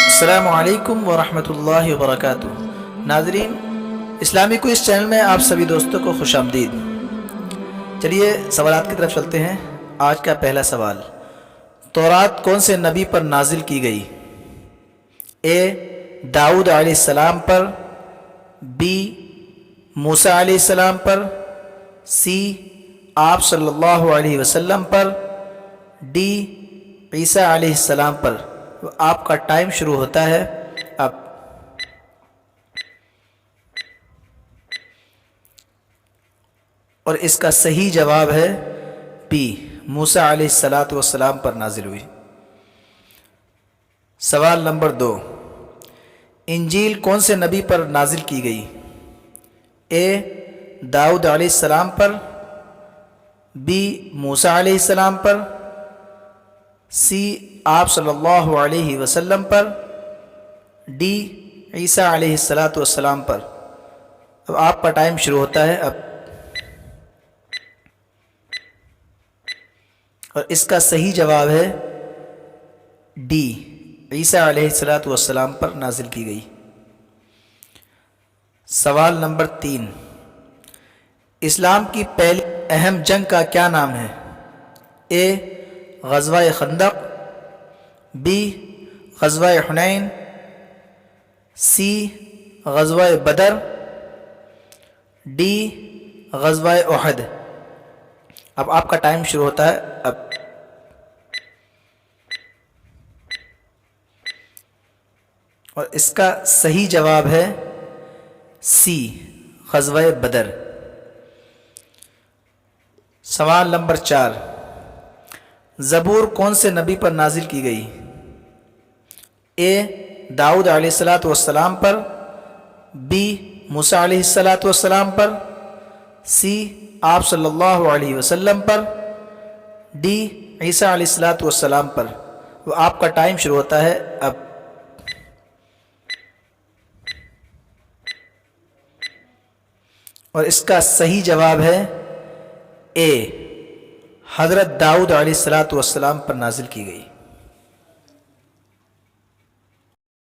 السلام علیکم ورحمۃ اللہ وبرکاتہ۔ ناظرین، اسلامی کوئز چینل میں آپ سبھی دوستوں کو خوش آمدید۔ چلیے سوالات کی طرف چلتے ہیں۔ آج کا پہلا سوال، تورات کون سے نبی پر نازل کی گئی؟ اے داؤد علیہ السلام پر، بی موسیٰ علیہ السلام پر، سی آپ صلی اللہ علیہ وسلم پر، ڈی عیسیٰ علیہ السلام پر۔ آپ کا ٹائم شروع ہوتا ہے اب۔ اور اس کا صحیح جواب ہے بی، موسیٰ علیہ السلام پر نازل ہوئی۔ سوال نمبر 2، انجیل کون سے نبی پر نازل کی گئی؟ اے داؤد علیہ السلام پر، بی موسیٰ علیہ السلام پر، سی آپ صلی اللہ علیہ وسلم پر، ڈی عیسیٰ علیہ السلام پر۔ اب آپ کا ٹائم شروع ہوتا ہے اب۔ اور اس کا صحیح جواب ہے ڈی، عیسیٰ علیہ السلام پر نازل کی گئی۔ سوال نمبر 3، اسلام کی پہلی اہم جنگ کا کیا نام ہے؟ اے غزوہ خندق، بی غزوہ حنین، سی غزوہ بدر، ڈی غزوہ احد۔ اب آپ کا ٹائم شروع ہوتا ہے اب۔ اور اس کا صحیح جواب ہے سی، غزوہ بدر۔ سوال نمبر 4، زبور کون سے نبی پر نازل کی گئی؟ اے داؤد علیہ السلام پر، بی موسیٰ علیہ السلام پر، سی آپ صلی اللہ علیہ وسلم پر، ڈی عیسیٰ علیہ السلام پر۔ وہ آپ کا ٹائم شروع ہوتا ہے اب۔ اور اس کا صحیح جواب ہے اے، حضرت داؤد علیہ السلام پر نازل کی گئی۔